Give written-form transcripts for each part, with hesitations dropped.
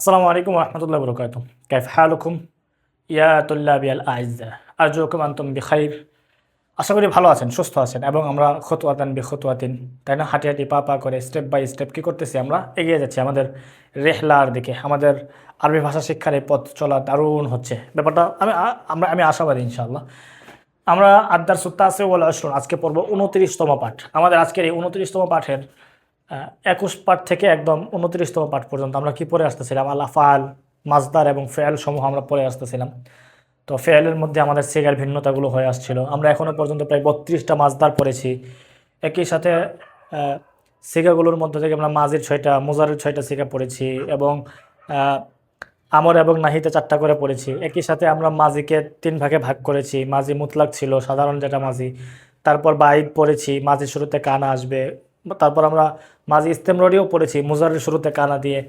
আসসালামু আলাইকুম ওরহমতুল্লাহ বরকাত। কাইফ হালুকুম ইয়া তুল্লাবি আল আইজ্জা, আরজুকুম আনতুম বিখাইর। আশা করি ভালো আছেন, সুস্থ আছেন এবং আমরা খতুয়াতান বিখতুয়াতিন, তাই না, হাঁটি হাঁটি পা পা করে স্টেপ বাই স্টেপ কী করতেছি, আমরা এগিয়ে যাচ্ছি আমাদের রেহলার দিকে। আমাদের আরবি ভাষা শিক্ষার এই পথ চলা দারুণ হচ্ছে ব্যাপারটা। আমি আশাবাদী ইনশাআল্লাহ। আমরা আদার সুত্তা আছে ওয়াল আশরুন, আজকে পড়ব 29তম পাঠ। আমাদের আজকের এই 29তম পাঠের 21 পাঠ থেকে একদম 29তম পাঠ পর্যন্ত আমরা কি পড়ে আসতেছিলাম? আল আফআল, মাজদার এবং ফেয়াল সমূহ আমরা পড়ে আসতেছিলাম। তো ফেয়ালের মধ্যে আমাদের সিগার ভিন্নতাগুলো হয়ে আসছিল। আমরা এখনও পর্যন্ত প্রায় 32টা মাজদার পড়েছি। একই সাথে সিগাগুলোর মধ্যে থেকে আমরা মাজির 6টা, মুজারের 6টা সিগা পড়েছি এবং আমর এবং নাহিতে 4টা করে পড়েছি। একই সাথে আমরা মাজিকে 3 ভাগে ভাগ করেছি। মাজি মুতলাক ছিল, সাধারণ যেটা মাজি। তারপর বাইদ পড়েছি, মাজির শুরুতে কানা আসবে। তারপর আমরা মাজি ইস্তেমররিও পড়েছি, মুজারের শুরুতে কানা দিয়ে।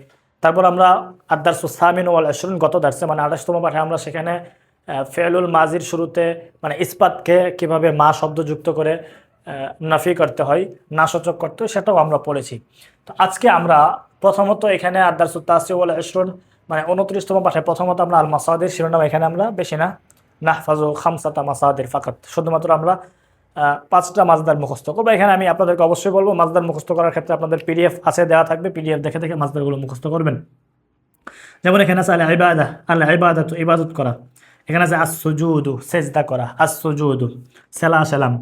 তারপর আমরা আদারসু সামিন ওয়াল আশরুন, গত দার্সে মানে 28তম পাঠে আমরা সেখানে ফেলুল মাজির শুরুতে মানে ইস্পাতকে কিভাবে মা শব্দ যুক্ত করে নাফি করতে হয়, নাসূচক করতে হয়, সেটাও আমরা পড়েছি। তো আজকে আমরা প্রথমত এখানে আদারসু তাসি ওয়াল আশরুন মানে 29তম পাঠে প্রথমত আমরা আল মাসাদির শিরোনাম, এখানে আমরা বেশি না নাহফাজু খামসাতা মাসাদির ফাকাত, শুধুমাত্র আমরা 5টা মাজদার মুখস্থ করবো। এখানে আমি আপনাদেরকে অবশ্যই বলবো মাজদার মুখস্থ করার ক্ষেত্রে আপনাদের পিডিএফ আছে, দেওয়া থাকবে, পিডিএফ দেখে দেখে মাজদারগুলো মুখস্থ করবেন। যেমন এখানে আছে আল ইবাদা, আল ইবাদাতু ইবাদত করা। এখানে আছে আস-সুজুদু সেজদা করা, আস-সুজুদু সালাম,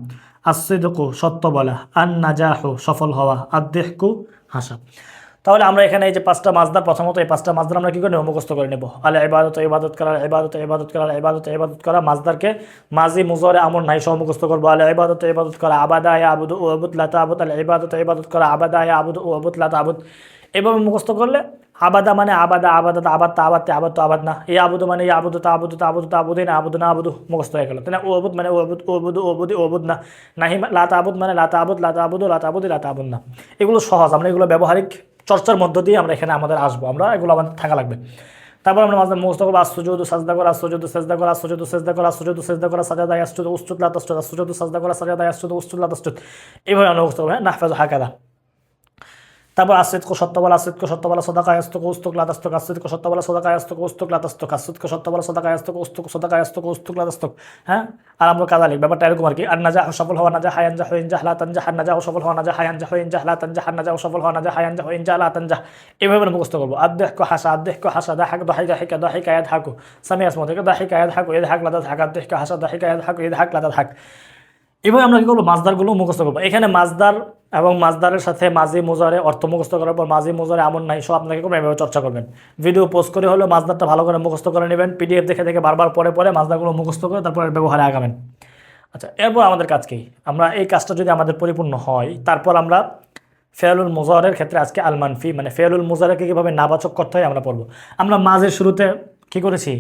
আস-সিদকু সত্য বলা, আন-নাজাহু সফল হওয়া, আদ-দিহকু হাসা। তাহলে আমরা এখানে এই যে 5টা মাজদার, প্রথমত এই 5টা মাজদার আমরা কী করে নেব? মুখস্থ করে নেব। আল ইবাদত ইবাদত করা, ইবাদত ইবাদত করা, ইবাদত ইবাদত করা। মাজদারকে মাজি মুজারে আমর নাই সহ মুখস্থ করবো। আল ইবাদত ইবাদত করা, আবাদা ইয়াবুদু ওয়াবুদ লা তা'বুদ। আল ইবাদত ইবাদত করা, আবাদা ইয়াবুদু ওয়াবুদ লা তা'বুদ। এভাবে মুখস্থ করলে আবাদা মানে আবাদা, আবাদা আবাদ, আবাদ আবাদ তো আবাদ না। এই আবুদু মানে আবুদু তাবুদু, তাবুদু তাবুদিন, আবুদু না আবুদু, মুখস্থ হয়ে গেল, তাই না? ওবুদ মানে ওবুদ, ওবুদু ওবুদি, ওবুদ না। নাহি লা তাবুদ মানে লা তাবুদ, লা তাবুদু, লা তাবুদি, লা তাবুদ না। এগুলো সহজ, আমরা এগুলো ব্যবহারিক চর্চার মধ্য দিয়ে আমরা এখানে আমাদের আসবো, আমরা এগুলো আমাদের থাকা লাগবে। তারপর আমরা মাঝে মুখস্থ করবো আস-সুজুদু সাজদা করা, আস-সুজুদু সাজদা করা, আস-সুজুদু সাজদা করা, আস-সুজুদু সাজদা করা, সাজাদা ইয়াসজুদু উসজুদ লা তাসজুদ, আস-সুজুদু সাজদা করা, সাজাদা ইয়াসজুদু উসজুদ লা তাসজুদ। এইভাবে আমরা মুখস্থ করবো, নাহফাজু হাকাদা। তারপর আসিদকু সত্য বলা, আসিদকু সত্য বলা, সদাকা ইয়াসতুকু উস্তুক লা তাসতুক, আসিদকু সত্য বলা, সদাকা ইয়াসতুকু উস্তুক লা তাসতুক, আসিদকু সত্য বলা, সদাকা ইয়াসতুকু উস্তুক, সদাকা ইয়াসতুকু উস্তুক লা তাসতুক। হ্যাঁ, আর আমরা কাযালিক, ব্যাপারটা এরকম আর কি। আর নাজাহ সফল হওয়া, নাজাহ ইয়ানজাহ ইনজাহ লা তানজাহ, আর নাজাহ সফল হওয়া, নাজাহ ইয়ানজাহ ইনজাহ লা তানজাহ, আর নাজাহ সফল হওয়া, নাজাহ ইয়ানজাহ ইনজাহ লা তানজাহ। এইভাবে আমরা মুখস্থ করবো। আদ-দিহকু হাসা, আদ-দিহকু হাসা, দাহাক দাহিকা হিকা, দাহিকা ইয়াদহাকু, সামিয়া ইসমু থেকে দাহিকা ইয়াদহাকু, ইয়াদহাক লা তাদহাক, আদ-দিহকু হাসা, দাহিকা ইয়াদহাকু, ইয়াদহাক লা তাদহাক। এভাবে আমরা কী করবো? মাজদারগুলো মুখস্থ করবো। এখানে মাজদার এবং মাজদারের সাথে মাজি মুজারে অর্থ মুখস্থ করার পর মাজি মুজারে আমন নাই সব আপনাকে করবেন, এভাবে চর্চা করবেন। ভিডিও পোস্ট করে হলেও মাজদারটা ভালো করে মুখস্থ করে নেবেন। পিডিএফ দেখে দেখে বারবার পরে পরে মাজদারগুলো মুখস্থ করে তারপর ব্যবহারে আগাবেন। আচ্ছা, এরপর আমাদের কাজ কি? আমরা এই কাজটা যদি আমাদের পরিপূর্ণ হয়, তারপর আমরা ফেয়ালুল মুজারের ক্ষেত্রে আজকে আল মানফি মানে ফেয়ালুল মুজারেকে কীভাবে নাবাচক করতে হয় আমরা পড়বো। আমরা মাঝের শুরুতে কী করেছি,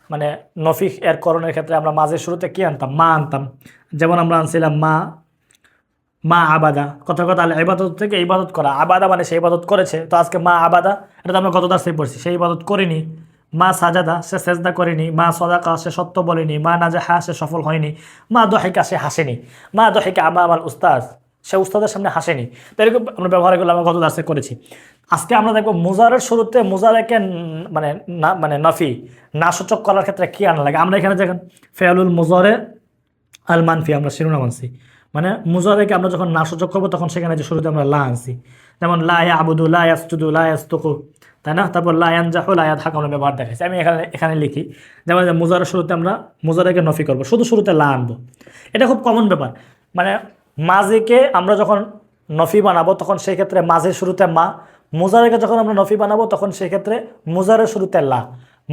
মানে নফিক এর করণের ক্ষেত্রে আমরা মাঝের শুরুতে কী আনতাম? মা আনতাম। যেমন আমরা আনছিলাম মা আবাদা, কথা কথা আল ইবাদত থেকে ইবাদত করা, আবাদা মানে সে ইবাদত করেছে। তো আজকে মা আবাদা, এটা তো আমরা গত দার্সে পড়ছি, সে ইবাদত করেনি। মা সাজাদা, সে সেজদা করেনি। মা সদাকা, সে সত্য বলেনি। মা নাজাহা, সে সফল হয়নি। মা দহিকা, সে হাসেনি। মা দহিকা আমাল উস্তাদ, সে উস্তাদের সামনে হাসেনি। তো এরকম আমরা ব্যবহার করলে আমরা গত দার্সে করেছি। আজকে আমরা দেখবো মুজারের শুরুতে মুজারেকে মানে না মানে নফি নাসূচক করার ক্ষেত্রে কী আনা লাগে। আমরা এখানে দেখেন ফেয়ালুল মুজারে আল মানফি আমরা শিরোনাম আনছি, মানে মুজারেকে আমরা যখন নাসূচক করবো তখন সেখানে যে শুরুতে আমরা লা আনছি। যেমন লা ইয়াবুদু, লা ইয়াসজুদু, লা ইয়াসতুকু, তাই না? তারপর লা ইয়ানজাহু, লা ইয়াদহাকু আমরা ব্যবহার দেখাইছি। আমি এখানে লিখি যেমন মুজারের শুরুতে আমরা মুজারেকে নফি করবো, শুধু শুরুতে লা আনবো। এটা খুব কমন ব্যাপার। মানে মাজিকে আমরা যখন নফি বানাবো তখন সেই ক্ষেত্রে মাঝের শুরুতে মা, মুজারেকে যখন আমরা নফি বানাবো তখন সেই ক্ষেত্রে মুজারের শুরুতে লা,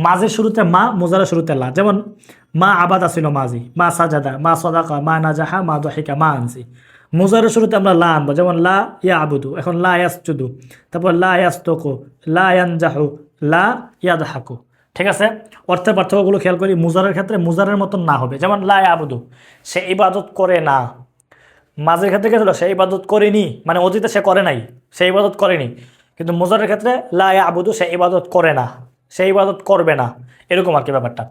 মাঝের শুরুতে মা, মুজারের শুরুতে লা। যেমন মা আবাদা ছিল মাজি, মা সাজাদা, মা সদাকা, মা নাজাহা, মা দহিকা, মা আনছি। মুজারের শুরুতে আমরা লা আনবো, যেমন লা ইয়াবুদু, এখন লা ইয়াসজুদু, তারপর লা ইয়াসতুকু, লা ইয়ানজাহু, লা ইয়াদহাকু। ঠিক আছে, অর্থের পার্থক্যগুলো খেয়াল করি। মুজারের ক্ষেত্রে মুজারের মতন না হবে, যেমন লা ইয়াবুদু, সে ইবাদত করে না। মাঝের ক্ষেত্রে কে ছিল? সে ইবাদত করেনি, মানে অতীতে সে করে নাই, সে ইবাদত করেনি। কিন্তু মুজারের ক্ষেত্রে লা ইয়াবুদু, সে ইবাদত করে না, সে ইবাদত করবে না, এরকম আর কি ব্যাপারটা।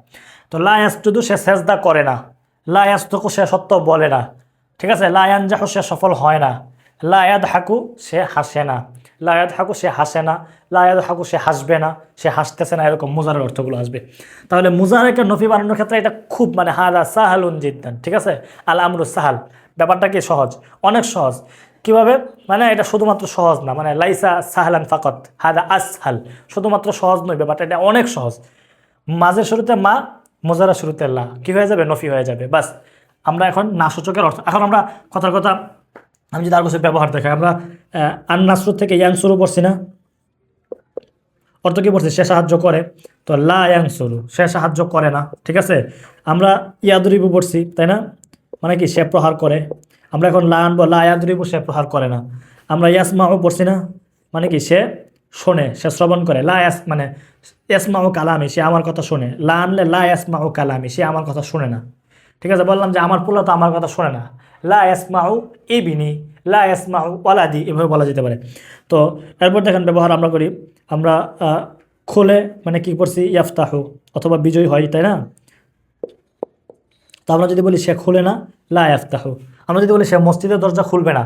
তো লা ইয়াসজুদু, সে সেজদা করে না। লা ইয়াসতুকু, সে সত্য বলে না। ঠিক আছে, লা ইয়ানজাহু, সে সফল হয় না। লা ইয়াদহাকু, সে হাসে না। লা ইয়াদহাকু সে হাসে না, লা ইয়াদহাকু সে হাসবে না, সে হাসতেছে না, এরকম মুজারের অর্থগুলো আসবে। তাহলে মুজারেকে নফি বানানোর ক্ষেত্রে এটা খুব মানে হাদা সাহালুন জিদ্দান, ঠিক আছে? আল আমরু সাহাল, ব্যাপারটা কি সহজ, অনেক সহজ। কিভাবে? মানে এটা শুধুমাত্র সহজ না, মানে লাইসা সাহালান ফাকত, হাদা আসহাল, শুধুমাত্র সহজ নয় ব্যাপারটা, এটা অনেক সহজ। মাঝের শুরুতে মা, মুজারের শুরুতে লা, কি হয়ে যাবে? নফি হয়ে যাবে। বাস আমরা এখন নাসূচকের অর্থ, এখন আমরা কথার কথা আমি যদি আর কিছু ব্যবহার দেখাই, আমরা আন্নাসরু থেকে ইয়ানসুরু পড়ছি না, অর্থ কি পড়ছি? সে সাহায্য করে। তো লা ইয়ানসুরু, সে সাহায্য করে না, ঠিক আছে? আমরা ইয়াদরিবু পড়ছি, তাই না? মানে কি? সে প্রহার করে। আমরা এখন লা আনবো, লা ইয়াদরিবু, সে প্রহার করে না। আমরা ইয়াসমাউ পড়ছি না, মানে কি? সে শোনে, সে শ্রবণ করে। লা ইয়াস মানে ইয়াসমাউ কালামি, সে আমার কথা শোনে। লা আনলে লা ইয়াসমাউ কালামি, সে আমার কথা শোনে না, ঠিক আছে? বললাম যে আমার পোলা তো আমার কথা শোনে না। লা ইয়াসমাউ ইবিনি, লা ইয়াসমাউ ওয়ালাদি, এভাবে বলা যেতে পারে। তো এরপর দেখেন ব্যবহার আমরা করি, আমরা খোলে মানে কি করছি? ইয়াফতাহু, অথবা বিজয় হয়, তাই না? তো আমরা যদি বলি সে খুলে না, লা ইয়াফতাহু। আমরা যদি বলি সে মসজিদের দরজা খুলবে না,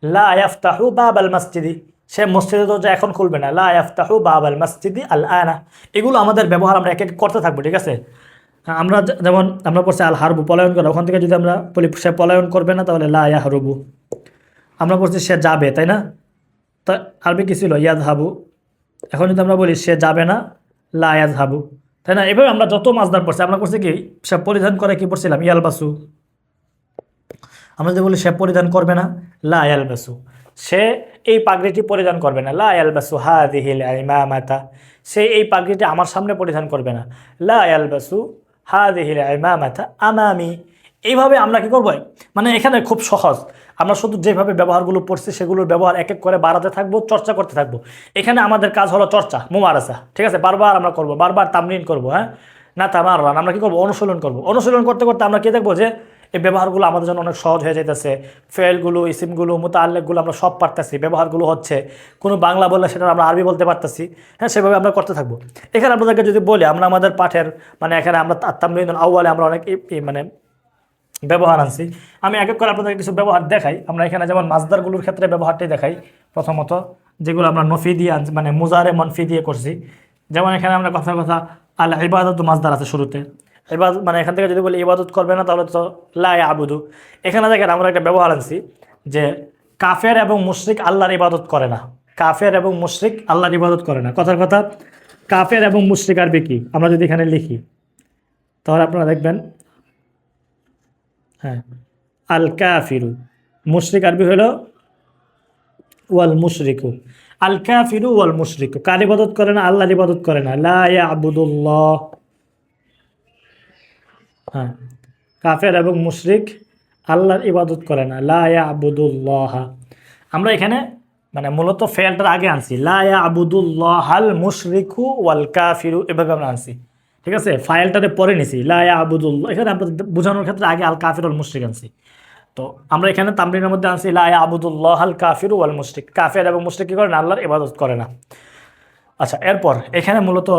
লা ইয়াফতাহু বাবাল মসজিদি, সে মসজিদের দরজা এখন খুলবে না, লা ইয়াফতাহু বাবাল মসজিদি আল আনা। এগুলো আমাদের ব্যবহার আমরা এক এক করতে থাকবো, ঠিক আছে? আমরা যেমন আমরা পড়ছি আল হারবু, পলায়ন করা, ওখান থেকে যদি আমরা বলি সে পলায়ন করবে না, তাহলে লা ইয়াহরুবু। আমরা পড়ছি সে যাবে, তাই না? তা আরবি কি ছিল? ইয়াযহাবু। এখন যদি আমরা বলি সে যাবে না, লা ইয়াযহাবু, তাই না? এভাবে আমরা যত মাজদার পড়ছি, আমরা করছি কি? সে পরিধান করে, কি পড়ছিলাম? ইয়ালবাসু। আমরা যদি বলি সে পরিধান করবে না, লা ইয়ালবাসু, সে এই পাগড়িটি পরিধান করবে না, লা ইয়ালবাসু হাযিহিল ইমামাতা, সে এই পাগড়িটি আমার সামনে পরিধান করবে না, লা ইয়ালবাসু হাযিহিল ইমামাতা আমামি। এইভাবে আমরা কি করব? মানে এখানে খুব সহজ, আমরা শুধু যেভাবে ব্যবহারগুলো পড়ছি সেগুলোর ব্যবহার এক এক করে বাড়াতে থাকবো, চর্চা করতে থাকবো। এখানে আমাদের কাজ হলো চর্চা, মুমারাসা, ঠিক আছে? বারবার আমরা করব, বারবার তামরিন করব, হ্যাঁ না তামাররান, আমরা কি করব? অনুশীলন করব। অনুশীলন করতে করতে আমরা কি দেখবো? যে এই ব্যবহারগুলো আমাদের জন্য অনেক সহজ হয়ে যাইতেছে। ফেলগুলো, ইসিমগুলো, মুতাআল্লিকগুলো আমরা সব পারতেছি, ব্যবহারগুলো হচ্ছে। কোনো বাংলা বললে সেটা আমরা আরবি বলতে পারতেছি, হ্যাঁ, সেভাবে আমরা করতে থাকবো। এখানে আপনাদেরকে যদি বলি, আমরা আমাদের পাঠের মানে এখানে আমরা তামরিনুল আউয়ালে আমরা অনেক মানে ব্যবহার আনছি। আমি এক এক করে আপনাদের কিছু ব্যবহার দেখাই। আমরা এখানে যেমন মাজদারগুলোর ক্ষেত্রে ব্যবহারটাই দেখাই প্রথমত, যেগুলো আমরা নফি দিয়ে আনছি, মানে মুজারে মনফি দিয়ে করছি। যেমন এখানে আমরা কথার কথা আল ইবাদত মাজদার আছে শুরুতে, ইবাদত মানে এখান থেকে যদি বলি ইবাদত করবে না, তাহলে তো লা ইয়াবুদু। এখানে দেখেন আমরা একটা ব্যবহার আনছি যে কাফের এবং মুশরিক আল্লাহর ইবাদত করে না, কাফের এবং মুশরিক আল্লাহর ইবাদত করে না। কথার কথা কাফের এবং মুশরিক আরবি কি? আমরা যদি এখানে লিখি তাহলে আপনারা দেখবেন, হ্যাঁ, আল কাফিরু, মুশরিক আরবি হলো ওয়াল মুশরিকু, আল কাফিরু ওয়াল মুশরিকু। কার ইবাদত করে না? আল্লাহর ইবাদত করে না, লা ইয়াবুদুল্লাহ। হ্যাঁ, কাফের এবং মুশরিক আল্লাহর ইবাদত করে না, লা ইয়াবুদুল্লাহ। আমরা এখানে মানে মূলত ফেলটার আগে আনছি, লা ইয়াবুদুল্লাহাল মুশরিকু ওয়াল কাফিরু, এভাবে আমরা আনছি, ঠিক আছে? ফাইলটারে পরে নিছি, লা ইয়াবুদুল্লাহ, এখানে আমরা বোঝানোর ক্ষেত্রে আগে আল কাফির ওয়াল মুশরিক আনছি। তো আমরা এখানে তামরিনের মধ্যে আনছি লা ইয়াবুদুল্লাহাল কাফিরু ওয়াল মুশরিক, কাফের এবং মুশরিক কি করে না? আল্লাহর ইবাদত করে না। আচ্ছা, এরপর এখানে মূলত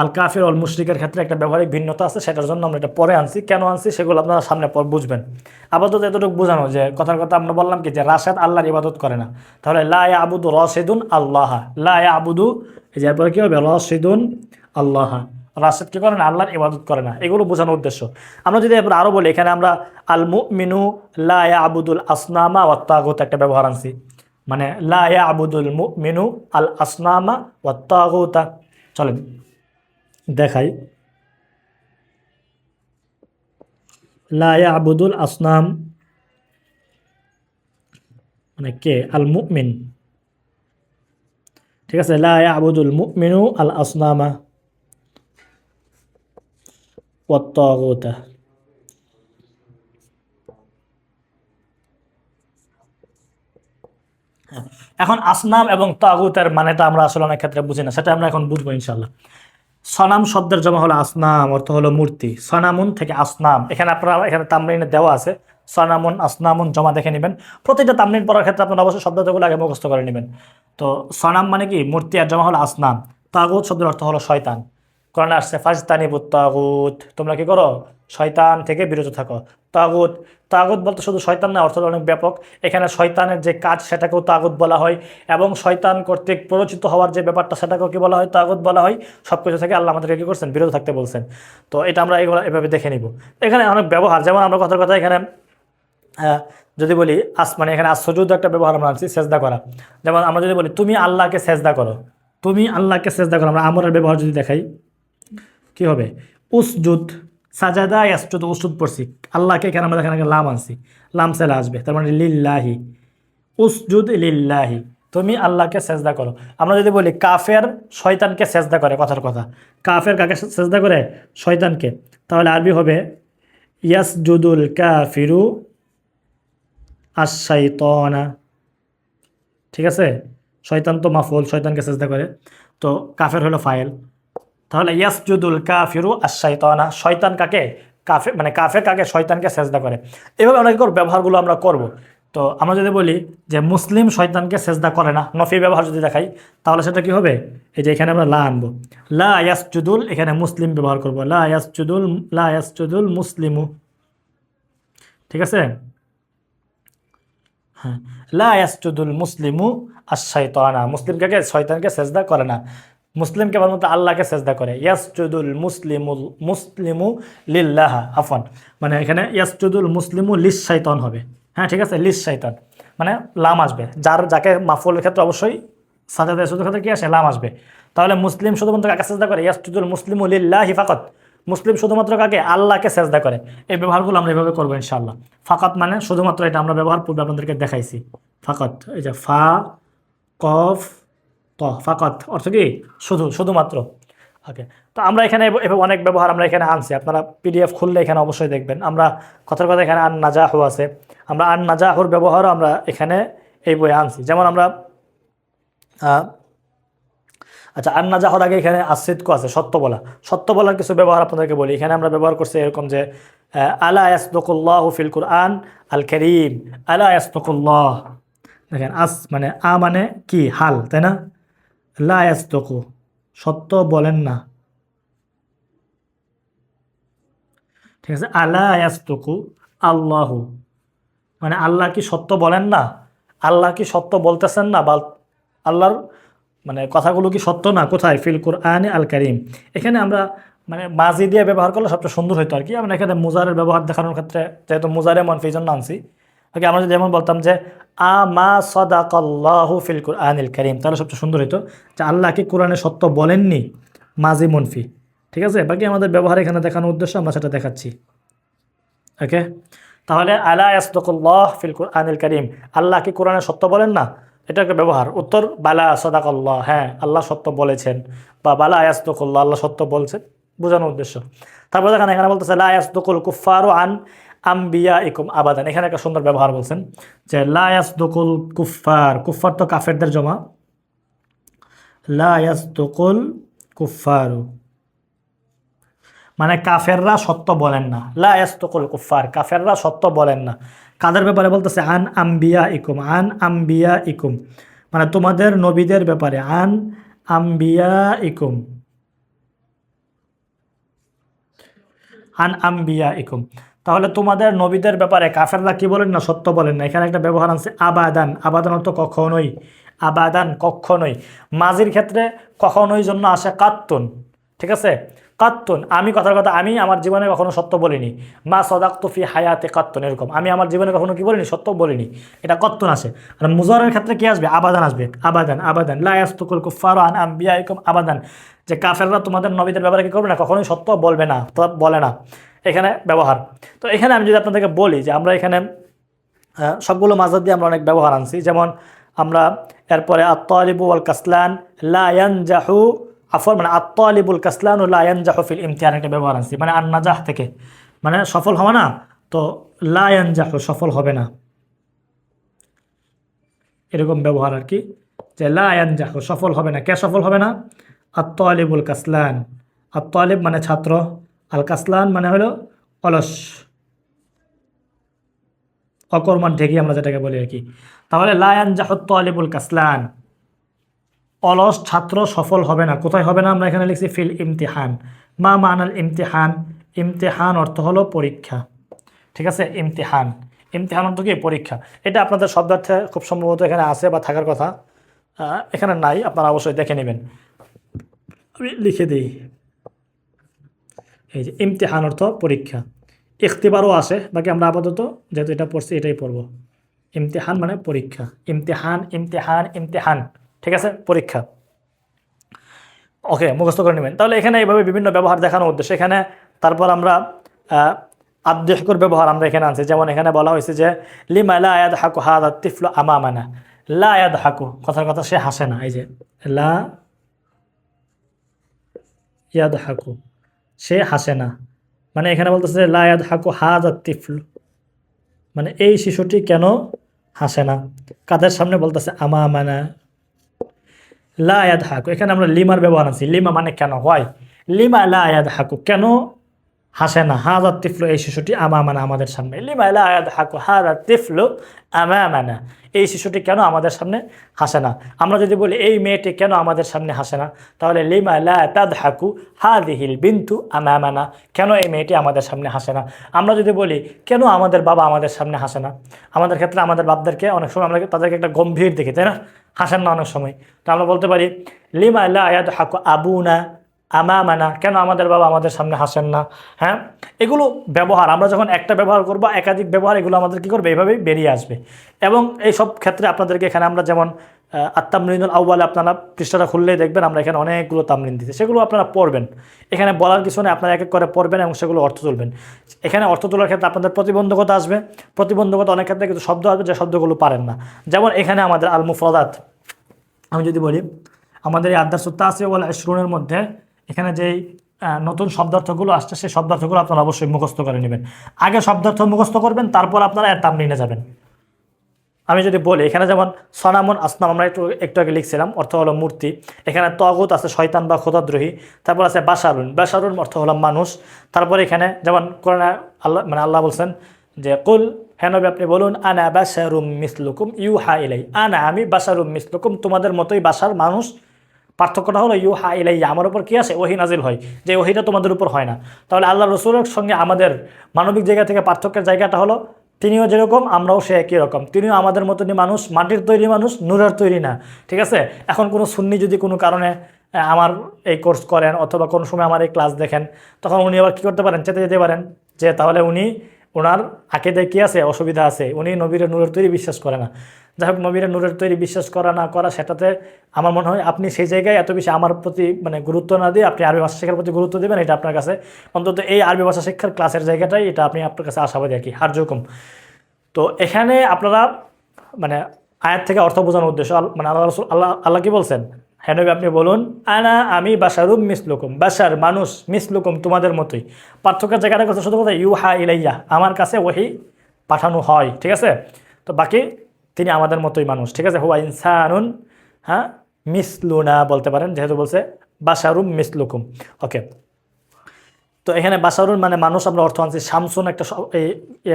আল কাফির ওয়াল মুশরিকের ক্ষেত্রে একটা ব্যবহারিক ভিন্নতা আছে, সেটার জন্য আমরা এটা পরে আনছি। কেন আনছি সেগুলো আপনারা সামনে পর বুঝবেন। আপাতত এতটুকু বোঝানো যে কথার কথা আমরা বললাম কি, যে রাশেদ আল্লাহর ইবাদত করে না, তাহলে লা ইয়াবুদু রাশিদুন আল্লাহ, লা ইয়াবুদু, এই যে এরপরে কি হবে? রাশিদুন আল্লাহ, রাশেদ কি করে না? আল্লাহর ইবাদত করে না। এগুলো বোঝানোর উদ্দেশ্য। আমরা যদি এরপর আরও বলি, এখানে আমরা আল মুমিনু লা ইয়াবুদুল আসনামা ওয়াত তাগুত একটা ব্যবহার আনছি, মানে লা ইয়াবুদুল মুমিনু আল আসনামা ওয়াত তাগুতা। চলেন দেখাই, লা ইয়াবুদুল আসনাম মানে কে? আল মুমিন, ঠিক আছে? লা ইয়াবুদুল মুমিনু আল আসনামা ওয়াত তাগুতা। এখন আসনাম এবং তাগুতের মানেটা আমরা আসলে অনেক ক্ষেত্রে বুঝি না, সেটা আমরা এখন বুঝবো ইনশাল্লাহ। সনাম শব্দের জমা হলো আসনাম, অর্থ হলো মূর্তি। সনামুন থেকে আসনাম, এখানে আপনারা এখানে তামরিনে দেওয়া আছে সনামুন আসনামুন, জমা দেখে নেবেন। প্রতিটা তামরিন পড়ার ক্ষেত্রে আপনারা অবশ্যই শব্দগুলো আগে মুখস্থ করে নেবেন। তো সনাম মানে কি? মূর্তি, আর জমা হলো আসনাম। তাগুত শব্দের অর্থ হলো শয়তান। কোরআনে আসছে ফাজতানিবুত তাগুত, তোমরা কি করো, শয়তান থেকে বিরত থাকো। তাগুত, তাগুত বলতে শুধু শয়তান না, অর্থ অনেক ব্যাপক। এখানে শয়তানের যে কাজ সেটাকেও তাগুত বলা হয়, এবং শয়তান কর্তৃক প্ররোচিত হওয়ার যে ব্যাপারটা সেটাকেও কি বলা হয়, তাগুত বলা হয়। সব কিছু থেকে আল্লাহ আমাদেরকে কি করছেন, বিরত থাকতে বলছেন। তো এটা আমরা এগুলো এভাবে দেখে নিব। এখানে অনেক ব্যবহার, যেমন আমরা কথার কথা এখানে যদি বলি মানে এখানে সুজুদ একটা ব্যবহার আমরা আনছি, সেজদা করা। যেমন আমরা যদি বলি তুমি আল্লাহকে সেজদা করো, তুমি আল্লাহকে সেজদা করো, আমরা আমরের ব্যবহার যদি দেখাই কি হবে, উসজুদ, সাজাদা ইয়াসজুদ, উসজুদ পড়ছি আল্লাহকে, এখানে আমরা এখানে লাম আনছি, লাম সেলা আসবে, তার মানে লিল্লাহি, উসজুদ লিল্লাহি, তুমি আল্লাহকে সেজদা করো। আমরা যদি বলি কাফের শয়তানকে সেজদা করে, কথার কথা, কাফের কাকে সেজদা করে, শয়তানকে, তাহলে আরবি হবে ইয়াসজুদুল কাফিরু আশ-শাইতানা। ঠিক আছে, শয়তান তো মাফউল, শয়তানকে সেজদা করে, তো কাফের হলো ফাইল। তাহলে ইয়াসজুদুল কাফিরু আশ-শাইতানা, শয়তান কাকে, কাফের মানে কাফের কাকে, শয়তানকে সেজদা করে। এভাবে অনেক ব্যবহারগুলো আমরা করব। তো আমরা যদি বলি যে মুসলিম শয়তানকে সেজদা করে না, নফি ব্যবহার যদি দেখাই, তাহলে সেটা কি হবে, এই যে এখানে আমরা লা আনবো, লা ইয়াসজুদুল, এখানে মুসলিম ব্যবহার করব, লা ইয়াসজুদুল, লা ইয়াসজুদুল মুসলিমু। ঠিক আছে, হ্যাঁ, লা ইয়াসজুদুল মুসলিমু আশ-শাইতানা, মুসলিম কাকে, শয়তানকে সেজদা করে না, মুসলিম কেবলমাত্র আল্লাহকে সেজদা করে। ইয়াসজুদুল মুসলিমু লিল্লাহ, আফওয়ান, মানে এখানে ইয়াসজুদুল মুসলিমু লিস শাইতান হবে। হ্যাঁ ঠিক আছে, লিস শাইতান মানে লাম আসবে, যাকে মাফউলের ক্ষেত্রে অবশ্যই সাজাদা ইয়াসজুদের ক্ষেত্রে কি আসে, লাম আসবে। তাহলে মুসলিম শুধুমাত্র কাকে সেজদা করে, ইয়াসজুদুল মুসলিমু লিল্লাহি ফাকাত, মুসলিম শুধুমাত্র কাকে, আল্লাহকে সেজদা করে। এই ব্যবহারগুলো আমরা এভাবে করবো ইনশাআল্লাহ। ফাকাত মানে শুধুমাত্র, এটা আমরা ব্যবহার পূর্বে আপনাদেরকে দেখাইছি। ফাকাত, এই যে ফা কফ ত, ফাকাত অর্থ কি, শুধুমাত্র। ওকে, তো আমরা এখানে এভাবে অনেক ব্যবহার আমরা এখানে আনছি, আপনারা পিডিএফ খুললে এখানে অবশ্যই দেখবেন। আমরা কথার কথা এখানে আন নাজাহু আছে, আমরা আন নাজাহুর ব্যবহারও আমরা এখানে এই বইয়ে আনছি। যেমন আমরা আচ্ছা, আন নাজাহুর আগে এখানে আসিদকু আছে, সত্য বলা, সত্য বলার কিছু ব্যবহার আপনাদেরকে বলি। এখানে আমরা ব্যবহার করছি এরকম যে আলা ইয়াসদুকুল্লাহু ফিল কুরআন আল কারীম, আলা ইয়াসদুকুল্লাহ, দেখেন আস মানে আ মানে কি, হাল, তাই না, লা ইয়াসদুকু সত্য বলেন না। ঠিক আছে, আলা ইয়াসদুকু আল্লাহু মানে আল্লাহ কি সত্য বলেন না, আল্লাহ কি সত্য বলতেছেন না, বা আল্লাহর মানে কথাগুলো কি সত্য না, কোথায়, ফিল কুরআন আল কারীম। এখানে আমরা মানে মাজি দিয়ে ব্যবহার করলে সবচেয়ে সুন্দর হইতো আর কি। আমরা এখানে মুজারের ব্যবহার দেখানোর ক্ষেত্রে যেহেতু মুজারে মনফি জন্য আনছি, ওকে, আমরা যদি যেমন বলতাম যে আমা সাদাকাল্লাহু ফিল কুরআনিল কারীম, তাহলে সবচেয়ে সুন্দর হইতো যে আল্লাহ কি কোরআনে সত্য বলেননি, মাজি মনফি। ঠিক আছে, বাকি আমাদের ব্যবহার এখানে দেখানোর উদ্দেশ্য আমরা সেটা দেখাচ্ছি। ওকে, তাহলে আলা ইয়াসদুকুল্লাহ ফিল কুরআনিল কারীম, আল্লাহ কি কোরআনে সত্য বলেন না, এটা একটা ব্যবহার। উত্তর বালা সাদাকাল্লাহ, হ্যাঁ আল্লাহ সত্য বলেছেন, বা বালা ইয়াসদুকুল্লাহ, আল্লাহ সত্য বলছেন, বোঝানোর উদ্দেশ্য। তারপর দেখেন এখানে বলতেছে লা ইয়াসদুকুল কুফফারু আন আম্বিয়াইকুম আবাদান, এখানে একটা সুন্দর ব্যবহার বলছেন যে লা ইয়াসদুকুল কুফফার, কুফফার তো কাফেরদের জমা, লা ইয়াসদুকুল কুফফারু মানে কাফেররা সত্য বলেন না, লা ইয়াসদুকুল কুফফার, কাফেররা সত্য বলেন না। কাদের ব্যাপারে বলতেছে, আন আম্বিয়াইকুম, আন আম্বিয়াইকুম মানে তোমাদের নবীদের ব্যাপারে, আন আম্বিয়াইকুম, আন আম্বিয়াইকুম, তাহলে তোমাদের নবীদের ব্যাপারে কাফেররা কি বলেন না, সত্য বলেন না। এখানে একটা ব্যবহার আছে আবাদান, আবাদান অর্থ কখনোই, আবাদান কখনোই, মাজির ক্ষেত্রে কখনোই জন্য আসে কাত্তুন। ঠিক আছে, কাত্তুন, আমি কথার কথা, আমি আমার জীবনে কখনো সত্য বলিনি, মা সদাক্তু ফি হায়াতে কাত্তুন, এরকম আমি আমার জীবনে কখনো কি বলিনি, সত্য বলিনি, এটা কাত্তুন আসে। আর মুজারের ক্ষেত্রে কি আসবে, আবাদান আসবে, আবাদান, আবাদান, লা ইয়াসদুকুল কুফফারু আন আম্বিয়াইকুম আবাদান, যে কাফেররা তোমাদের নবীদের ব্যাপারে কি করবে না, কখনোই সত্য বলবে না, তো বলে না, এখানে ব্যবহার। তো এখানে আমি যদি আপনাদেরকে বলি যে আমরা এখানে সবগুলো মাজার দিয়ে আমরা অনেক ব্যবহার আনছি। যেমন আমরা এরপরে আত-তালিবু ওয়াল কাসলান লা ইয়ানজাহু, আফর মানে আত-তালিবুল কাসলান লা ইয়ানজাহু ফিল ইমতিহান, একটা ব্যবহার আনছি, মানে আন নাজাহ থেকে, মানে সফল হওয়া না, তো লা ইয়ানজাহু সফল হবে না, এরকম ব্যবহার আর কি, যে লা ইয়ানজাহু সফল হবে না, কে সফল হবে না, আত-তালিবুল কাসলান, আত-তালিব মানে ছাত্র, আল কাসলান মানে হলো অলস, অকর্মার ঢেকি আমরা যেটাকে বলি আর কি। তাহলে লা ইয়ানজাহু আত-তালিবুল কাসলান, অলস ছাত্র সফল হবে না। কোথায় হবে না? আমরা এখানে লিখছি ফিল ইমতিহান। মা মানাল ইমতিহান, ইমতিহান অর্থ হলো পরীক্ষা, ঠিক আছে। ইমতিহান, ইমতিহান অর্থ কি? পরীক্ষা। এটা আপনাদের শব্দার্থে খুব সম্ভবত এখানে আছে বা থাকার কথা, এখানে নাই, আপনারা অবশ্যই দেখে নেবেন। আমি লিখে দিই, এই যে ইমতিহান অর্থ পরীক্ষা। ইখতিবারও আসে, বাকি আমরা আপাতত যেহেতু এটা পড়ছি এটাই পড়ব। ইমতিহান মানে পরীক্ষা, ইমতিহান ইমতিহান ইমতিহান, ঠিক আছে, পরীক্ষা। ওকে, মুখস্থ করে নেবেন। তাহলে এখানে এইভাবে বিভিন্ন ব্যবহার দেখানোর উদ্দেশ্যে এখানে তারপর আমরা আদ্দেহকুর ব্যবহার আমরা এখানে আনছি। যেমন এখানে বলা হয়েছে যে লিমা লা ইয়াদহাকু হাযা তিফলু আমামানা। লা ইয়াদহাকু, কথার কথা, সে হাসে না। এই যে লা ইয়াদহাকু, সে হাসে না, মানে এখানে বলতেছে লা ইয়াদহাকু হাযা তিফলু, মানে এই শিশুটি কেন হাসে না। কাদের সামনে? বলতেছে আমামানা। লা ইয়াদহাকু, এখানে আমরা লিমার ব্যবহার আনছি। লিমা মানে কেন, হয়। লিমা লা ইয়াদহাকু, কেন হাসে না। হাযা তিফলু, এই শিশুটি আমামানা, আমাদের সামনে। লিমা লা ইয়াদহাকু হাযা তিফলু আমামানা, এই শিশুটি কেন আমাদের সামনে হাসে না। আমরা যদি বলি এই মেয়েটি কেন আমাদের সামনে হাসে না, তাহলে লিমা লা তাদহাকু হাযিহিল বিনতু আমামানা, কেন এই মেয়েটি আমাদের সামনে হাসে না। আমরা যদি বলি কেন আমাদের বাবা আমাদের সামনে হাসে না, আমাদের ক্ষেত্রে আমাদের বাপদেরকে অনেক সময় আমরা তাদেরকে একটা গম্ভীর দেখি, তাই না, হাসেন না অনেক সময়। তো আমরা বলতে পারি লিমা লা ইয়াদহাকু আবুনা আমামানা, কেন আমাদের বাবা আমাদের সামনে হাসেন না। হ্যাঁ, এগুলো ব্যবহার, আমরা যখন একটা ব্যবহার করব, একাধিক ব্যবহার এগুলো আমাদের কী করবে, এইভাবেই বেরিয়ে আসবে। এবং এই সব ক্ষেত্রে আপনাদেরকে এখানে আমরা যেমন আত-তামরিনুল আউয়ালে আপনারা পৃষ্ঠাটা খুললেই দেখবেন আমরা এখানে অনেকগুলো তামরিন দিতে, সেগুলো আপনারা পড়বেন। এখানে বলার কিছু নেই, আপনারা এক এক করে পড়বেন এবং সেগুলো অর্থ তুলবেন। এখানে অর্থ তোলার ক্ষেত্রে আপনাদের প্রতিবন্ধকতা আসবে। প্রতিবন্ধকতা অনেক ক্ষেত্রে কিছু শব্দ আসবে যে শব্দগুলো পারেন না। যেমন এখানে আমাদের আল মুফরাদাত, আমি যদি বলি আমাদের এই আদ-দারসুত তাসিউ ওয়াল 20 মধ্যে এখানে যেই নতুন শব্দার্থগুলো আসছে সেই শব্দার্থগুলো আপনারা অবশ্যই মুখস্থ করে নেবেন। আগে শব্দার্থ মুখস্থ করবেন, তারপর আপনারা এর তামরিনে যাবেন। আমি যদি বলি এখানে যেমন সনামন আসনাম, আমরা একটু আগে লিখছিলাম, অর্থ হলো মূর্তি। এখানে তগুত আছে, শয়তান বা খোদাদ্রোহী। তারপর আছে বাশারুন, বাশারুন অর্থ হলো মানুষ। তারপর এখানে যেমন কোরআনে আল্লাহ মানে আল্লাহ বলছেন যে কুল, হ্যাঁ নবী আপনি বলুন, আনা বাশারুম মিসলুকুম ইউহা ইলাই, আনা আমি বাশারুম মিসলুকুম তোমাদের মতোই বাশার মানুষ। পার্থক্যটা হলো ইউহা ইলাইয়া, আমার উপর কি আসে, ওহী নাজিল হয়, যে ওহীটা তোমাদের উপর হয় না। তাহলে আল্লাহ রসুলের সঙ্গে আমাদের মানবিক জায়গা থেকে পার্থক্যের জায়গাটা হলো তিনিও যেরকম আমরাও সে একই রকম, তিনিও আমাদের মতনই মানুষ, মাটির তৈরি মানুষ, নূরের তৈরি না, ঠিক আছে। এখন কোনো সুন্নি যদি কোনো কারণে আমার এই কোর্স করেন অথবা কোনো সময় আমার এই ক্লাস দেখেন, তখন উনি আবার কী করতে পারেন, চেতে যেতে পারেন যে তাহলে উনি ওনার আকিদায় কী আছে, অসুবিধা আছে, উনি নবীর নূরের তৈরি বিশ্বাস করে না। যাই হোক, নবীর নূরের তৈরি বিশ্বাস করা না করা সেটাতে আমার মনে হয় আপনি সেই জায়গায় এত বেশি আমার প্রতি মানে গুরুত্ব না দিয়ে আপনি আরবি ভাষা শেখার প্রতি গুরুত্ব দেবেন, এটা আপনার কাছে অন্তত এই আরবি ভাষা শিক্ষার ক্লাসের জায়গাটাই এটা আপনি আপনার কাছে আশাবাদী আর কি, হারজুকুম। তো এখানে আপনারা মানে আয়াত থেকে অর্থ বোঝানোর উদ্দেশ্য মানে আল্লাহ কি বলছেন, হ্যাঁ নবী আপনি বলুন, আনা আমি বাশারুম মিসলুকুম, বাশার মানুষ, মিসলুকুম তোমাদের মতোই। পার্থক্যের জায়গাটা কথা শুধু কথা ইউহা ইলাইয়া, আমার কাছে ওহী পাঠানো হয়, ঠিক আছে। তো বাকি তিনি আমাদের মতোই মানুষ, ঠিক আছে। হুয়া ইনসানুন, হ্যাঁ মিসলুনা বলতে পারেন, যেহেতু বলছে বাশারুম মিসলুকুম। ওকে, তো এখানে বাশারুন মানে মানুষ, আমরা অর্থ আনছি শামসুন, একটা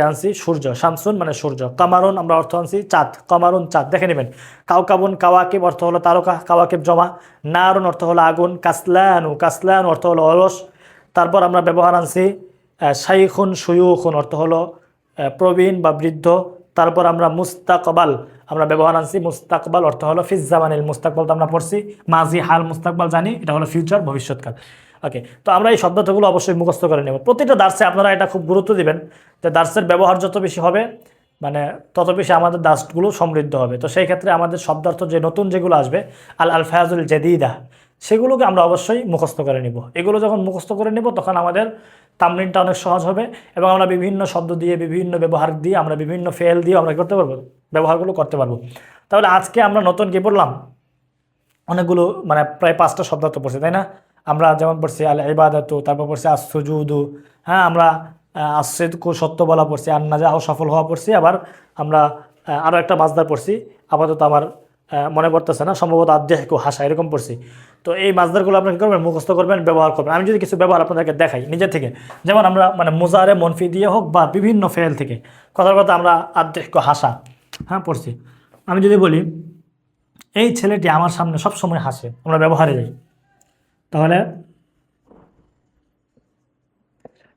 আনছি সূর্য, শামসুন মানে সূর্য। কামারুন আমরা অর্থ আনছি চাঁদ, কামারুন চাঁদ, দেখে নেবেন। কাউকাবুন কাওয়াকিব অর্থ হলো তারকা, কাওয়াকিব জমা। নারুন অর্থ হলো আগুন। কাসলানু, কাসলান অর্থ হলো অলস। তারপর আমরা ব্যবহার আনছি শাইখুন শুয়ুখুন অর্থ হলো প্রবীণ বা বৃদ্ধ। তারপর আমরা মুস্তাকবাল আমরা ব্যবহার আনছি, মুস্তাকবাল অর্থ হলো ফিজ্জামানিল, মুস্তাকবাল তো আমরা পড়ছি, মাজি হাল মুস্তাকবাল জানি, এটা হলো ফিউচার, ভবিষ্যৎকাল। ওকে, তো আমরা এই শব্দগুলো অবশ্যই মুখস্থ করে নেব। প্রতিটা দার্সে আপনারা এটা খুব গুরুত্ব দিবেন যে দার্সের ব্যবহার যত বেশি হবে মানে তত বেশি আমাদের দার্সগুলো সমৃদ্ধ হবে। তো সেই ক্ষেত্রে আমাদের শব্দার্থ যে নতুন যেগুলো আসবে আল আলফাজুল জাদিদা, সেগুলোকে আমরা অবশ্যই মুখস্থ করে নিব। এগুলো যখন মুখস্থ করে নেব তখন আমাদের তামরিনটা অনেক সহজ হবে এবং আমরা বিভিন্ন শব্দ দিয়ে, বিভিন্ন ব্যবহার দিয়ে, আমরা বিভিন্ন ফেল দিয়ে আমরা করতে পারবো, ব্যবহারগুলো করতে পারবো। তাহলে আজকে আমরা নতুন কি পড়লাম, অনেকগুলো মানে প্রায় 5টা শব্দার্থ পড়ছি, তাই না। আমরা যেমন পড়ছি আল ইবাদাতু, তারপর পড়ছি আসসুজুদু, হ্যাঁ আমরা আসসিদকু সত্য বলা পড়ছি, আর নাজাহু সফল হওয়া পড়ছি। আবার আমরা আরও একটা মাজদার পড়ছি, আপাতত আমার মনে পড়তেছে না, সম্ভবত আদ্দেহকু হাসা, এরকম পড়ছি। তো এই মাজদারগুলো আপনারা কী করবেন, মুখস্থ করবেন, ব্যবহার করবেন। আমি যদি কিছু ব্যবহার আপনাদেরকে দেখাই নিজে থেকে, যেমন আমরা মানে মুজারে মনফি দিয়ে হোক বা বিভিন্ন ফেল থেকে, কথার কথা আমরা আদ্দেহকু হাসা হ্যাঁ পড়ছি। আমি যদি বলি এই ছেলেটি আমার সামনে সবসময় হাসে, আমরা ব্যবহারে যাই। তাহলে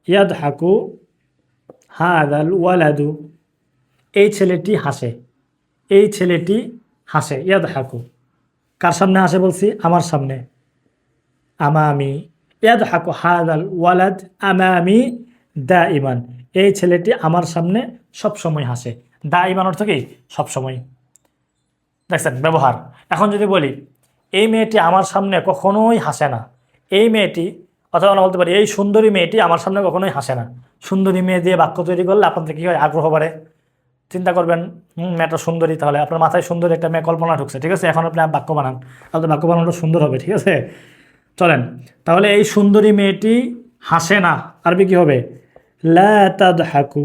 ইয়াদহাকু হাদাল ওয়ালাদু, এই ছেলেটি হাসে, এই ছেলেটি হাসে। ইয়াদহাকু কার সামনে হাসে বলছি? আমার সামনে। আমামি, ইয়াদহাকু হাদাল ওয়ালাদ আমামি দাইমান, এই ছেলেটি আমার সামনে সবসময় হাসে। দাইমান অর্থ কি? সবসময়। দেখছেন ব্যবহার। এখন যদি বলি এই মেয়েটি আমার সামনে কখনোই হাসে না, এই মেয়েটি, অথবা আমরা বলতে পারি এই সুন্দরী মেয়েটি আমার সামনে কখনোই হাসে না। সুন্দরী মেয়ে দিয়ে বাক্য তৈরি করলে আপনাদের কী হয়? আগ্রহ বাড়ে। চিন্তা করবেন মেয়েটা সুন্দরী, তাহলে আপনার মাথায় সুন্দরী একটা মেয়ে কল্পনা ঢুকছে, ঠিক আছে? এখন আপনি বাক্য বানান, আপনার বাক্য বানানোটা সুন্দর হবে, ঠিক আছে? চলেন, তাহলে এই সুন্দরী মেয়েটি হাসে না, আরবি কি হবে? লা তাদহাকু,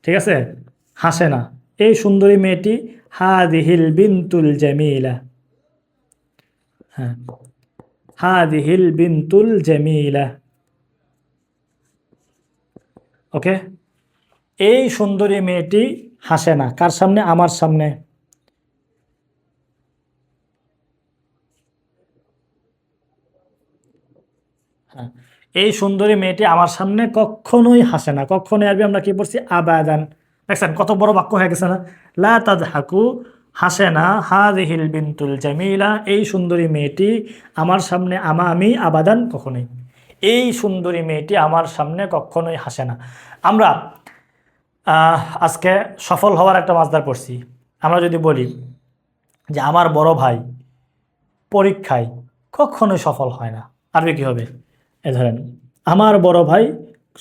ঠিক আছে? হাসে না এই সুন্দরী মেয়েটি। হাদিহিল বিনতুল জামিলা, হ্যাঁ, হাদিহিল বিনতুল জামিলা, ওকে? এই সুন্দরী মেয়েটি হাসে না কার সামনে? আমার সামনে। হ্যাঁ, এই সুন্দরী মেয়েটি আমার সামনে কখনোই হাসে না। কখনোই আরবি আমরা কি পড়ছি? আবাদান। দেখছেন কত বড় বাক্য হয়ে গেছে না? লা তাদহাকু, হাসে না। হাদিহিল বিনতুল জামিলা, এই সুন্দরী মেয়েটি আমার সামনে। আমি আবাদান, কখনোই। এই সুন্দরী মেয়েটি আমার সামনে কখনোই হাসে না। আমরা আজকে সফল হওয়ার একটা মাসদার পড়ছি। আমরা যদি বলি যে আমার বড় ভাই পরীক্ষায় কখনোই সফল হয় না, আরবি কি হবে? এ ধরেন আমার বড় ভাই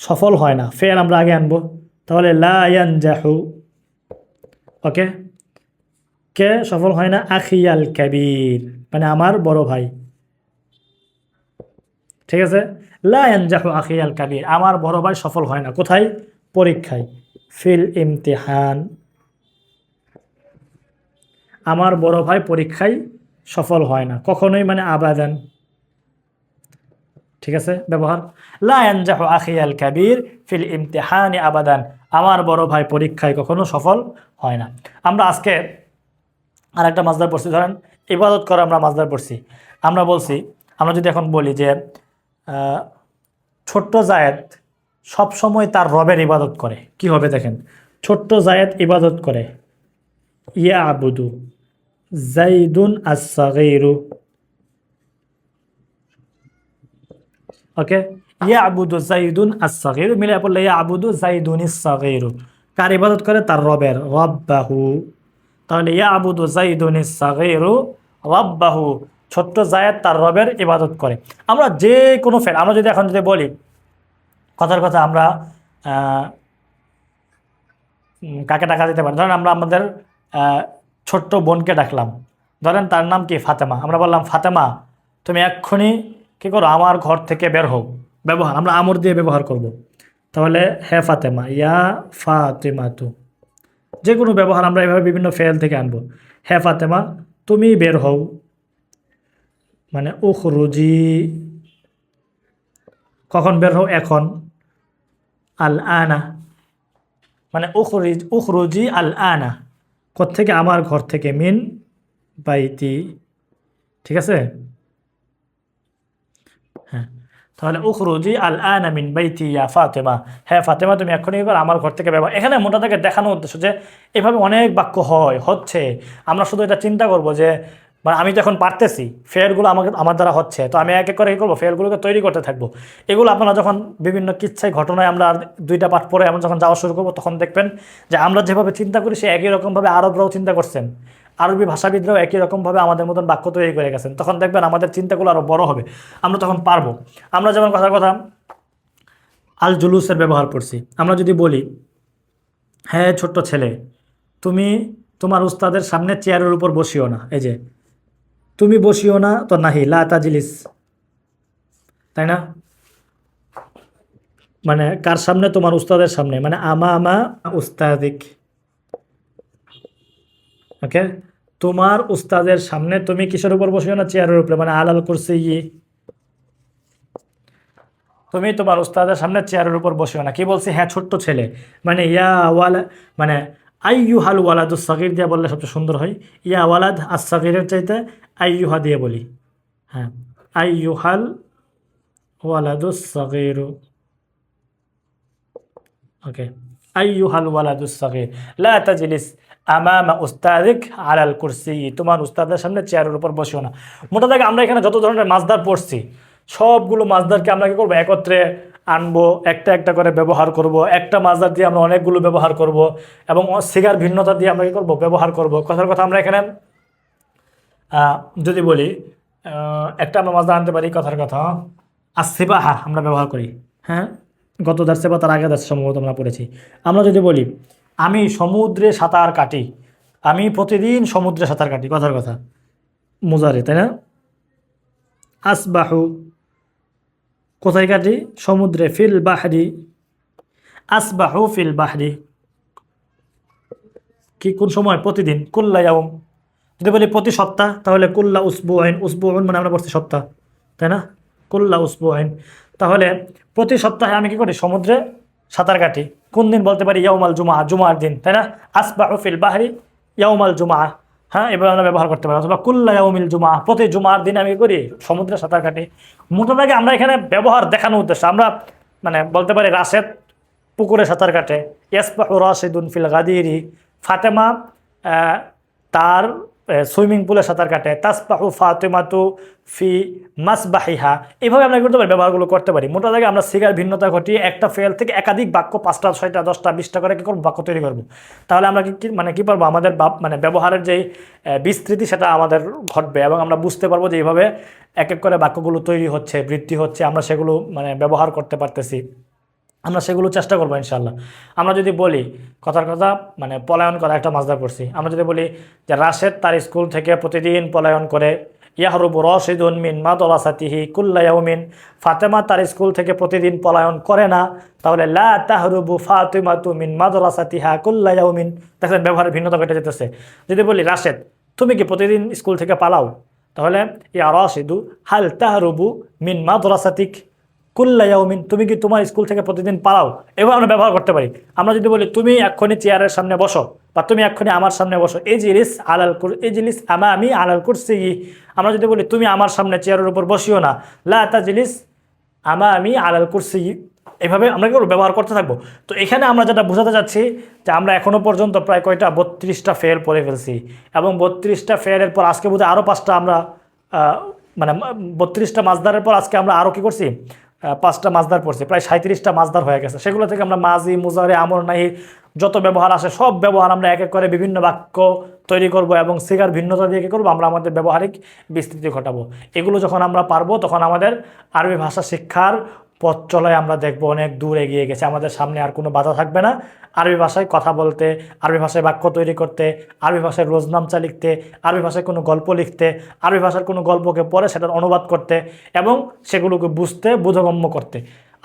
সফল হয় না, ফের আমরা আগে আনবো, তাহলে লা ইয়ানজাহু, ওকে? কে সফল হয় না? আখিয়াল কাবীর, মানে আমার বড় ভাই, ঠিক আছে? লা ইয়ানজাহু আখিয়াল কাবীর, আমার বড় ভাই সফল হয় না কোথায়? পরীক্ষায়। ফিল ইমতিহান, আমার বড় ভাই পরীক্ষায় সফল হয় না কখনোই, মানে আবাদান, ঠিক আছে? ব্যবহার লা ইয়ানজাহু আখিয়াল কাবীর ফিল ইমতিহানি আবাদান, আমার বড় ভাই পরীক্ষায় কখনো সফল হয় না। আমরা আজকে আর একটা মাসদার পড়ছি, ধরেন ইবাদত করা আমরা মাসদার পড়ছি। আমরা বলছি, আমরা যদি এখন বলি যে ছোট্ট জায়েদ সব সময় তার রবের ইবাদত করে, কি হবে? দেখেন, ছোট্ট জায়েদ ইবাদত করে। ইয়া আবুদু জাইদুন আস-সাগীরু, ওকে? ইয়া আবুদু জাইদুন আস-সাগীরু মিলে পড়লে ইয়া আবুদু জাইদুন আস-সাগীরু, কার ইবাদত করে? তার রবের, রব্বাহু। তাহলে ইয়া আবুদু জাইদুন আস-সাগীরু রব্বাহু, ছোট্ট জায়েদ তার রবের ইবাদত করে। আমরা যে কোনো ফেল, আমরা যদি এখন যদি বলি কথার কথা, আমরা কাকে ডাকা দিতে পারি? ধরেন আমরা আমাদের ছোট্ট বোনকে ডাকলাম, ধরেন তার নাম কি? ফাতেমা। আমরা বললাম ফাতেমা তুমি এক্ষুনি কী করো? আমার ঘর থেকে বের হও। ব্যবহার আমরা আমর দিয়ে ব্যবহার করব। তাহলে হে ফাতেমা, ইয়া ফাতেমাতু, যে কোনো ব্যবহার আমরা এভাবে বিভিন্ন ফেল থেকে আনবো। হে ফাতেমা তুমি বের হও, মানে উখরুজি, কখন বের হও? এখন। আল আনা, মানে উখরুজি আল আনা, কোত্থেকে? আমার ঘর থেকে। মিন বাইতি, ঠিক আছে? হ্যাঁ, তাহলে উখরুজি আল আনা মিন বাইতি ইয়া ফাতেমা, হ্যাঁ ফাতেমা তুমি এখনই এবার আমার ঘর থেকে ব্যবহার। এখানে মোটা থেকে দেখানোর উদ্দেশ্য যে এভাবে অনেক বাক্য হচ্ছে। আমরা শুধু এটা চিন্তা করব যে মানে আমি যখন পারতেছি, ফেয়ারগুলো আমার দ্বারা হচ্ছে, তো আমি এক এক করে কী করবো? ফেয়ারগুলোকে তৈরি করতে থাকবো। এগুলো আপনারা যখন বিভিন্ন কিচ্ছায় ঘটনায় আমরা আর 2টা পাঠ পরে আমরা যখন যাওয়া শুরু করবো, তখন দেখবেন যে আমরা যেভাবে চিন্তা করি সে একই রকমভাবে আরবরাও চিন্তা করছেন, আরবি ভাষাবিদরাও একই রকমভাবে আমাদের মতন বাক্য তৈরি করে গেছেন। তখন দেখবেন আমাদের চিন্তাগুলো আরও বড় হবে, আমরা তখন পারবো। আমরা যেমন কথার কথা আল জুলুসের ব্যবহার করছি। আমরা যদি বলি হ্যাঁ ছোট্ট ছেলে তুমি তোমার উস্তাদের সামনে চেয়ারের উপর বসিও না, এই যে তুমি বসিও না, তো নাহি লা তাজলিস, তাই না? মানে কার সামনে? তোমার উস্তাদের সামনে, মানে আমা উস্তাদিক, ওকে? তোমার উস্তাদের সামনে তুমি কিসের উপর বসিও না? চেয়ারের উপরে, মানে আলাল কুরসি, তুমি তোমার উস্তাদের সামনে চেয়ারের উপর বসিও না। কি বলছি? হ্যাঁ ছোট্ট ছেলে, মানে ইয়া ওয়ালা, মানে আইয়ুহাল ওয়ালাদুস সাগীর দিয়ে বললে সবচেয়ে সুন্দর হয়। ইয়া ওয়ালাদ আস সাগীরের চাইতে আইয়ুহা দিয়ে বলি। হ্যাঁ, আইয়ুহাল ওয়ালাদুস সাগীর। ওকে, আইয়ুহাল ওয়ালাদুস সাগীর লা তাজলিস আমামা উস্তাদিক আলাল কুরসি। তোমার উস্তাদের সামনে চেয়ারের উপর বসিও না। মোটা দাগে আমরা এখানে যত ধরনের মাসদার পড়ছি সবগুলো মাসদারকে আমরা কি করবো, একত্রে আনবো, একটা একটা করে ব্যবহার করব। একটা মাসদার দিয়ে আমরা অনেকগুলো ব্যবহার করব এবং সিগার ভিন্নতা দিয়ে আমরা কি করবো, ব্যবহার করব। কথার কথা আমরা এখানে যদি বলি একটা আমরা মাসদার আনতে পারি, কথার কথা আসিবাহা আমরা ব্যবহার করি। হ্যাঁ, গত দার্সে বা তার আগে দার্সে সম্ভবত আমরা পড়েছি। আমরা যদি বলি আমি সমুদ্রে সাঁতার কাটি, আমি প্রতিদিন সমুদ্রে সাঁতার কাটি, কথার কথা মুজারে, তাই না? আসবাহু কোথায় কাটি, সমুদ্রে, ফিল বাহরি, আসবাহু ফিল বাহরি কি কোন সময়, প্রতিদিন, কুল্লা ইয়াউম। যদি বলি প্রতি সপ্তাহ তাহলে কুল্লা উসবুআইন, উসবুআইন মানে আমরা পড়ছি সপ্তাহ, তাই না? কুল্লা উসবুআইন, তাহলে প্রতি সপ্তাহে আমি কি করি, সমুদ্রে সাঁতার কাটি। কোন দিন বলতে পারি, ইয়াউমাল জুমআ, জুমার দিন, তাই না? আসবাহু ফিল বাহরি ইয়াউমাল জুমআ। হ্যাঁ, এবার আমরা ব্যবহার করতে পারি। অথবা কুল্লা ইয়াউমিল জুমআ, প্রতি জুমার দিন আমি কি করি, সমুদ্রে সাঁতার কাটি। মোটামুটি আমরা এখানে ব্যবহার দেখানোর উদ্দেশ্য আমরা মানে বলতে পারি রাশেদ পুকুরে সাঁতার কাটে, ইয়াসবাহু রাশিদুন ফিল গাদিরি, ফাতেমা তার সুইমিং পুলে সাঁতার কাটে, তাসবাহু ফাতেমাতু ফি মাসবাহিহা। এইভাবে আমরা করতে পারি, ব্যবহারগুলো করতে পারি। মোটা দাগে আমরা সিগার ভিন্নতা ঘটিয়ে একটা ফেল থেকে একাধিক বাক্য 5টা 6টা 10টা 20টা করে কি করবো, বাক্য তৈরি করবো। তাহলে আমরা মানে কি পারবো, আমাদের মানে ব্যবহারের যেই বিস্তৃতি সেটা আমাদের ঘটবে এবং আমরা বুঝতে পারবো যে এইভাবে এক এক করে বাক্যগুলো তৈরি হচ্ছে, বৃদ্ধি হচ্ছে, আমরা সেগুলো মানে ব্যবহার করতে পারতেছি। আমরা সেগুলো চেষ্টা করবো ইনশাল্লাহ। আমরা যদি বলি কথার কথা মানে পলায়ন করা, একটা মাসদার পড়ছি। আমরা যদি বলি যে রাশেদ তার স্কুল থেকে প্রতিদিন পলায়ন করে, ইয়াহরুবু রাশিদুন মিন মাদরাসাতিহি কুল্লা ইয়াউমিন, ফাতেমা তার স্কুল থেকে প্রতিদিন পলায়ন করে না, তাহলে লা তাহরুবু ফাতিমাতু মিন মাদরাসাতিহা কুল্লা ইয়াউমিন। দেখেন ব্যবহারের ভিন্নতা ঘটে যেতেছে। যদি বলি রাশেদ তুমি কি প্রতিদিন স্কুল থেকে পালাও, তাহলে ইয়া রাশিদু হাল তাহরুবু মিন মাদরাসাতিক কুল্লা ইয়াউমিন, তুমি কি তোমার স্কুল থেকে প্রতিদিন পালাও। এভাবে আমরা ব্যবহার করতে পারি। আমরা যদি বলি তুমি এক্ষুনি চেয়ারের সামনে বসো, বা তুমি এক্ষুনি আমার সামনে বসো, এজিলিস আলাল এজিলিস আমি আলাল কুরসি। আমরা যদি বলি তুমি আমার সামনে চেয়ারের উপর বসিও না, লা তাজলিস আমি আলাল কুরসি। এভাবে আমরা কি ব্যবহার করতে থাকবো। তো এখানে আমরা যেটা বোঝাতে চাচ্ছি যে আমরা এখনো পর্যন্ত প্রায় কয়টা 32টা ফেল পড়ে ফেলছি, এবং 32টা ফেলের পর আজকে বোধহয় আরও 5টা আমরা মানে 32টা মাসদারের পর আজকে আমরা আরও কী করছি, 5টা মাসদার পড়ছি, প্রায় 37টা মাসদার হয়ে গেছে। সেগুলো থেকে আমরা মাজি, মুজারে, আমর, নাহি যত ব্যবহার আসে সব ব্যবহার আমরা এক এক করে বিভিন্ন বাক্য তৈরি করব এবং সিগার ভিন্নতা দিয়ে কী করবো, আমরা আমাদের ব্যবহারিক বিস্তৃতি ঘটাবো। এগুলো যখন আমরা পারবো তখন আমাদের আরবি ভাষা শিক্ষার পথ চলায় আমরা দেখবো অনেক দূর এগিয়ে গেছে। আমাদের সামনে আর কোনো বাধা থাকবে না আরবি ভাষায় কথা বলতে, আরবি ভাষায় বাক্য তৈরি করতে, আরবি ভাষায় রোজনামচা লিখতে, আরবি ভাষায় কোনো গল্প লিখতে, আরবি ভাষার কোনো গল্পকে পড়ে সেটার অনুবাদ করতে এবং সেগুলোকে বুঝতে, বোধগম্য করতে।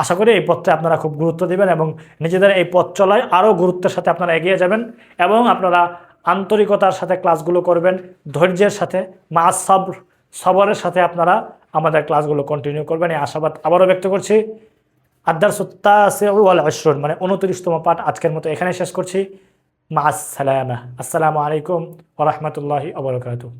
আশা করি এই পথে আপনারা খুব গুরুত্ব দেবেন এবং নিজেদের এই পথ চলায় আরও গুরুত্বের সাথে আপনারা এগিয়ে যাবেন এবং আপনারা আন্তরিকতার সাথে ক্লাসগুলো করবেন, ধৈর্যের সাথে, সবরের সাথে আপনারা আমাদের ক্লাসগুলো কন্টিনিউ করবেন, এই আশাবাদ আবারও ব্যক্ত করছি। আদ-দারসুত-তাসিউ ওয়াল 20 মানে 29তম পাঠ আজকের মতো এখানে শেষ করছি। মা আসসালামা, আসসালামু আলাইকুম ওয়া রাহমাতুল্লাহি ওয়া বারাকাতুহু।